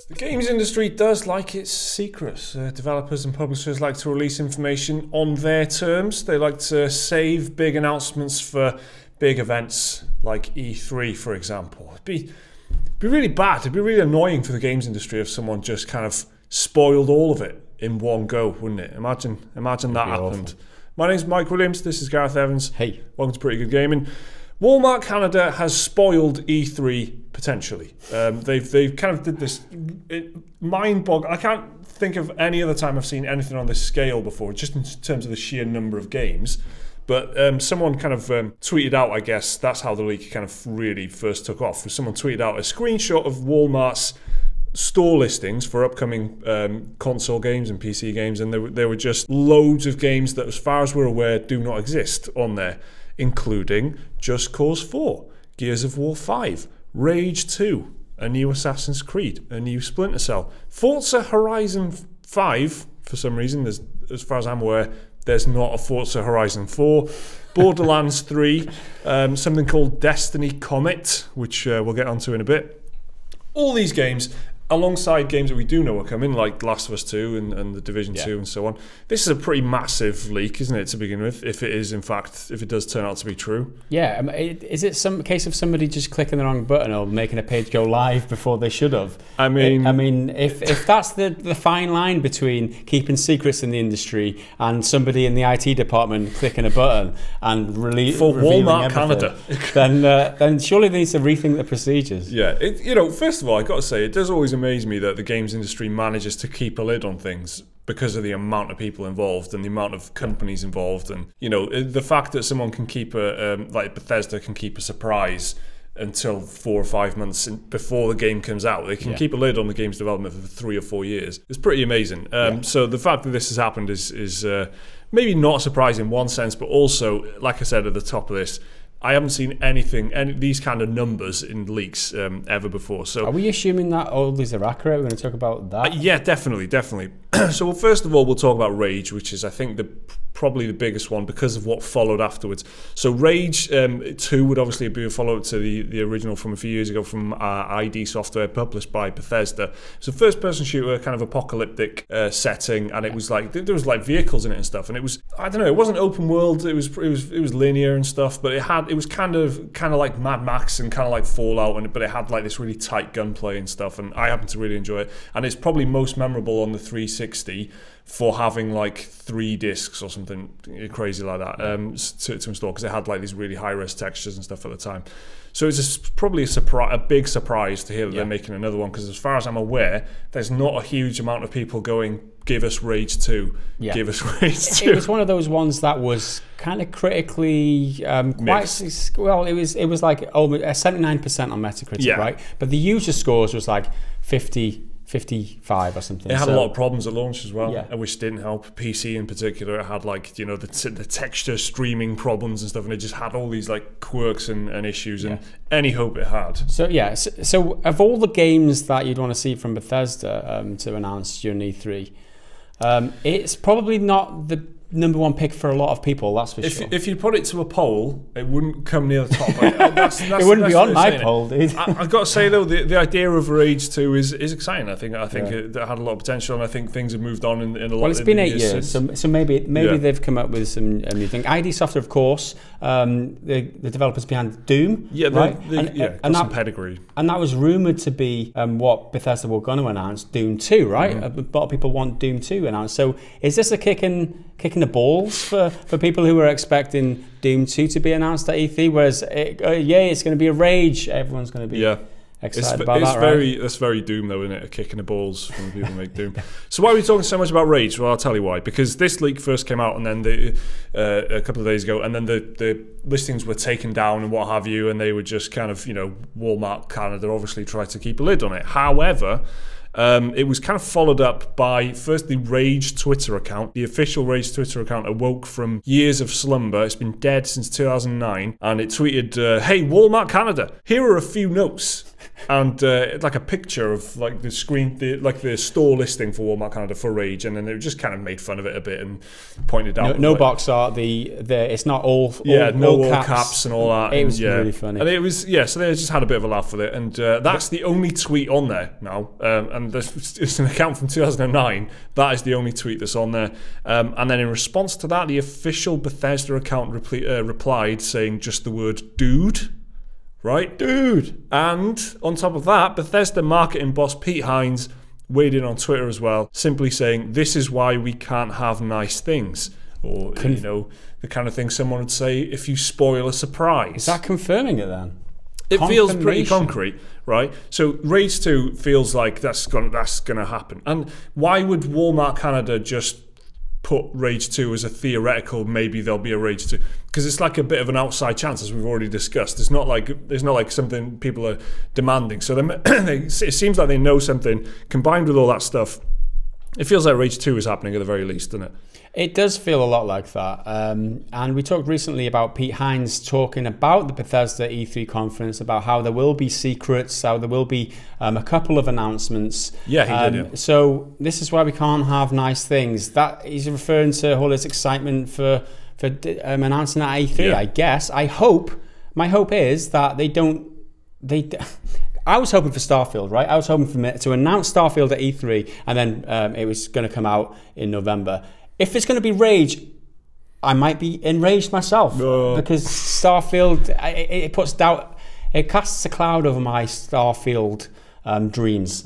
The games industry does like its secrets. Developers and publishers like to release information on their terms. They like to save big announcements for big events like E3, for example. It'd be really bad. It'd be really annoying for the games industry if someone just kind of spoiled all of it in one go, wouldn't it? Imagine that happened. Awful. My name's Mike Williams. This is Gareth Evans. Hey. Welcome to Pretty Good Gaming. Walmart Canada has spoiled E3 potentially. They've kind of did this mind-boggling. I can't think of any other time I've seen anything on this scale before, just in terms of the sheer number of games. But someone kind of tweeted out, I guess, that's how the leak kind of really first took off. Someone tweeted out a screenshot of Walmart's store listings for upcoming console games and PC games, and there were just loads of games that, as far as we're aware, do not exist on there, including Just Cause 4, Gears of War 5, Rage 2, a new Assassin's Creed, a new Splinter Cell, Forza Horizon 5, for some reason, as far as I'm aware, there's not a Forza Horizon 4, Borderlands 3, something called Destiny Comet, which we'll get onto in a bit. All these games, alongside games that we do know are coming, like Last of Us 2 and The Division 2 and so on. This is a pretty massive leak, isn't it, to begin with, if it is, in fact, if it does turn out to be true? Yeah, is it some case of somebody just clicking the wrong button or making a page go live before they should have? I mean, if that's the fine line between keeping secrets in the industry and somebody in the IT department clicking a button and for Walmart Canada, then surely they need to rethink the procedures. Yeah, first of all, I got to say, it does always amaze me that the games industry manages to keep a lid on things because of the amount of people involved and the amount of companies involved, and the fact that someone can keep like Bethesda can keep a surprise until 4 or 5 months before the game comes out. They can keep a lid on the game's development for 3 or 4 years. It's pretty amazing. So the fact that this has happened is maybe not surprising in one sense, but also, like I said at the top of this, I haven't seen these kind of numbers in leaks ever before. So, are we assuming that all these are accurate? We're going to talk about that. Yeah, definitely. So, first of all, we'll talk about Rage, which is, I think, probably the biggest one because of what followed afterwards. So, Rage 2 would obviously be a follow-up to the original from a few years ago from ID Software, published by Bethesda. It's a first-person shooter, kind of apocalyptic setting, and it was like there was like vehicles in it and stuff. And it was, I don't know, it wasn't open world. It was linear and stuff, but it was kind of like Mad Max and kind of like Fallout, but it had like this really tight gunplay and stuff, and I happen to really enjoy it. And it's probably most memorable on the 360 for having like 3 discs or something crazy like that to install, because it had like these really high-res textures and stuff at the time. So it's probably a big surprise to hear that they're making another one, because as far as I'm aware, there's not a huge amount of people going, give us Rage 2, give us Rage 2. It was one of those ones that was kind of critically quite well. It was like 79% on Metacritic, right? But the user scores was like 55 or something. It had a lot of problems at launch as well, which didn't help. PC in particular, it had like the texture streaming problems and stuff, and it just had all these like quirks and issues, and any hope it had. So so of all the games that you'd want to see from Bethesda to announce during E3, it's probably not the #1 pick for a lot of people, that's for sure. If you put it to a poll, it wouldn't come near the top. It wouldn't be on my poll, dude. I've got to say though, the idea of Rage 2 is exciting. I think it had a lot of potential, and I think things have moved on in a lot. Well, it's been 8 years, so maybe they've come up with some new thing. ID Software, of course, the developers behind Doom, right? And some pedigree. And that was rumoured to be what Bethesda were going to announce, Doom 2, right? A lot of people want Doom 2 announced. So is this a kicking the balls for people who were expecting Doom 2 to be announced at E3? Whereas, it's going to be a Rage. Everyone's going to be excited about that, right? That's very Doom, though, isn't it? A kick in the balls from the people who make Doom. So why are we talking so much about Rage? Well, I'll tell you why. Because this leak first came out, and then a couple of days ago, and then the listings were taken down and what have you, and they were just kind of, Walmart Canada obviously tried to keep a lid on it. However, it was kind of followed up by first the Rage Twitter account. The official Rage Twitter account awoke from years of slumber. It's been dead since 2009, and it tweeted, "Hey, Walmart Canada, here are a few notes. and like a picture of like the screen, like the store listing for Walmart Canada for Rage, and then they just kind of made fun of it a bit and pointed out no box art. It's not all caps and all that. It was really funny, and it was so they just had a bit of a laugh with it, and that's the only tweet on there now, and it's an account from 2009. That is the only tweet that's on there, and then in response to that, the official Bethesda account replied saying just the word "dude." Right? Dude! And on top of that, Bethesda marketing boss Pete Hines weighed in on Twitter as well, simply saying, "This is why we can't have nice things." Or, you know, the kind of thing someone would say if you spoil a surprise. Is that confirming it then? It feels pretty concrete, right? So Rage 2 feels like that's gonna happen. And why would Walmart Canada just put Rage 2 as a theoretical, maybe there'll be a Rage 2, because it's like a bit of an outside chance, as we've already discussed. It's not like something people are demanding. So it seems like they know something. Combined with all that stuff, it feels like Rage 2 is happening at the very least, doesn't it? It does feel a lot like that. And we talked recently about Pete Hines talking about the Bethesda E3 conference, about how there will be secrets, how there will be a couple of announcements. Yeah, he did. Yeah. So this is why we can't have nice things. That he's referring to all this excitement for announcing at E3, I guess. My hope is that I was hoping for Starfield, right? I was hoping to announce Starfield at E3, and then it was going to come out in November. If it's going to be Rage, I might be enraged myself because Starfield, it puts doubt, it casts a cloud over my Starfield hopes and dreams,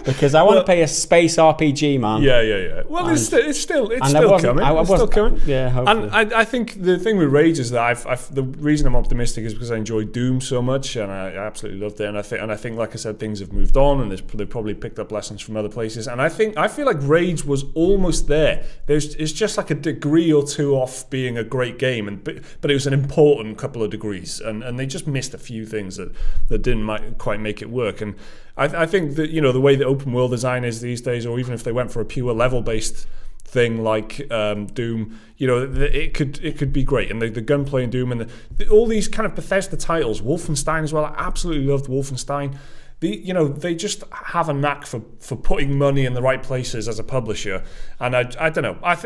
because I want to play a space RPG, man. Yeah. Well, it's still coming. It's still coming. Yeah, hopefully. And I think the thing with Rage is that the reason I'm optimistic is because I enjoy Doom so much, and I absolutely loved it. And I think, like I said, things have moved on, and they've probably picked up lessons from other places. And I feel like Rage was almost there. It's just like a degree or two off being a great game, but it was an important couple of degrees, and they just missed a few things that didn't quite make it work. And I think that, you know, the way that open world design is these days, or even if they went for a pure level based thing like Doom, you know, it could be great. And the gunplay in Doom, and all these kind of Bethesda titles, Wolfenstein as well. I absolutely loved Wolfenstein. They just have a knack for putting money in the right places as a publisher, and I don't know. If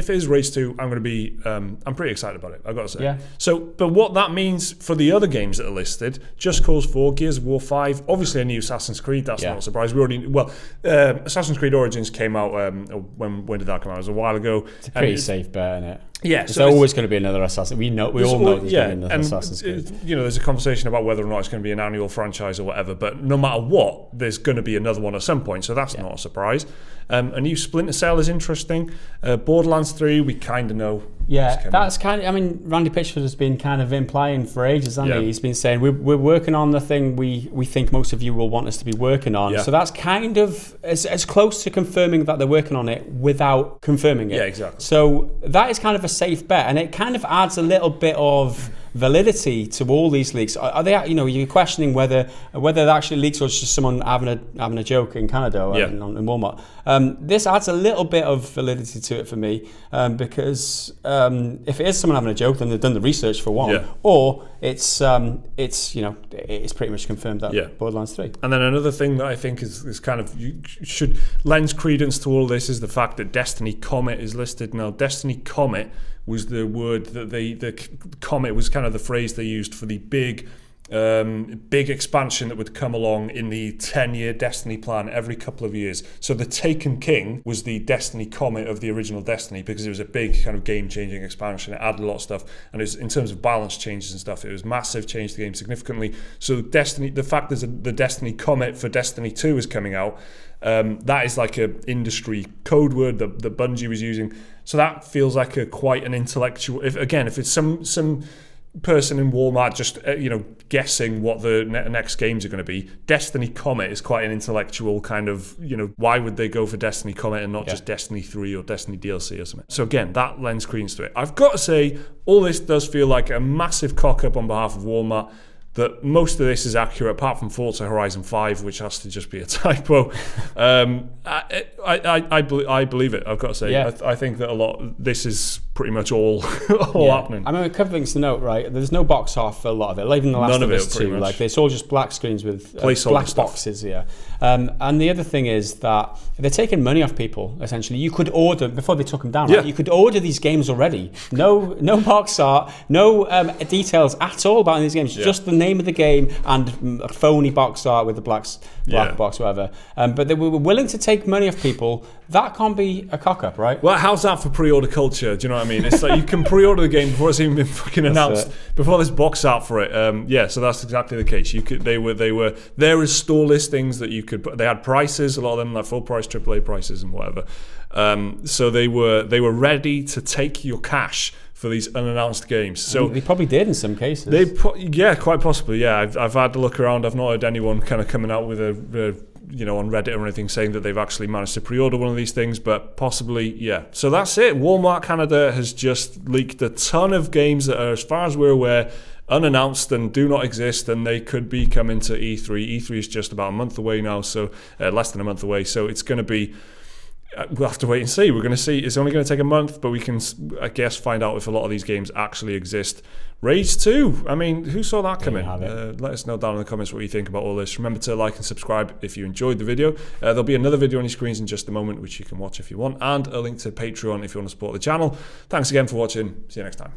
it is Rage 2, I'm going to be I'm pretty excited about it, I've got to say. Yeah. So, but what that means for the other games that are listed: Just Cause 4, Gears of War 5, obviously a new Assassin's Creed. That's not a surprise. Assassin's Creed Origins came out when did that come out? It was a while ago. It's a pretty safe bet, isn't it? Yeah, there's always going to be another Assassin. We all know there's going to be another Assassin's Creed. You know, there's a conversation about whether or not it's going to be an annual franchise or whatever, but no matter what, there's going to be another one at some point, so that's not a surprise. A new Splinter Cell is interesting. Borderlands 3, we kind of know. Yeah, that's kind of, I mean, Randy Pitchford has been kind of implying for ages, hasn't he? He's been saying, we're working on the thing we think most of you will want us to be working on. Yeah. So that's kind of as close to confirming that they're working on it without confirming it. Yeah, exactly. So that is kind of a safe bet, and it kind of adds a little bit of validity to all these leaks. Are they, you know, you're questioning whether they're actually leaks or it's just someone having a joke in Canada or in Walmart. This adds a little bit of validity to it for me, because if it is someone having a joke, then they've done the research for one, or it's you know, it's pretty much confirmed that Borderlands 3. And then another thing that I think is kind of, you should lend credence to all this, is the fact that Destiny Comet is listed now. Destiny Comet was the word that the comet was kind of the phrase they used for the big expansion that would come along in the 10-year Destiny plan every couple of years. So the Taken King was the Destiny Comet of the original Destiny, because it was a big kind of game-changing expansion. It added a lot of stuff, and it was, in terms of balance changes and stuff, it was massive, changed the game significantly. So Destiny, the fact that the Destiny Comet for Destiny 2 is coming out, that is like an industry code word that Bungie was using. So that feels like quite an intellectual. If it's some person in Walmart just guessing what the next games are going to be, Destiny Comet is quite an intellectual kind of, why would they go for Destiny Comet and not just Destiny 3 or Destiny DLC or something? So again, that lends credence to it. I've got to say, all this does feel like a massive cock up on behalf of Walmart, that most of this is accurate, apart from Forza Horizon 5, which has to just be a typo. I believe it, I've got to say. I think that this is pretty much all happening. I mean, a couple of things to note, right? There's no box art for a lot of it. Even the Last of Us 2, like it's all just black screens with black boxes. Yeah. And the other thing is that they're taking money off people. Essentially, you could order before they took them down. Right? You could order these games already. No box art, no details at all about these games. Just the name of the game and a phony box art with the black box, whatever. But they were willing to take money off people. That can't be a cock up, right? Well, how's that for pre-order culture? Do you know what I mean? It's like you can pre-order the game before it's even been fucking announced, before there's box art for it. So that's exactly the case. You could, they were there is store listings that you could put. They had prices, a lot of them like full price, AAA prices, and whatever. So they were ready to take your cash for these unannounced games. So they probably did in some cases. Quite possibly. Yeah, I've had a look around. I've not heard anyone kind of coming out with a on Reddit or anything saying that they've actually managed to pre-order one of these things, but possibly, yeah. So that's it. Walmart Canada has just leaked a ton of games that are, as far as we're aware, unannounced and do not exist, and they could be coming to E3. E3 is just about a month away now, so less than a month away. So it's going to be. We'll have to wait and see. We're going to see. It's only going to take a month, but we can, I guess, find out if a lot of these games actually exist. Rage 2. I mean, who saw that coming? Let us know down in the comments what you think about all this. Remember to like and subscribe if you enjoyed the video. There'll be another video on your screens in just a moment, which you can watch if you want, and a link to Patreon if you want to support the channel. Thanks again for watching. See you next time.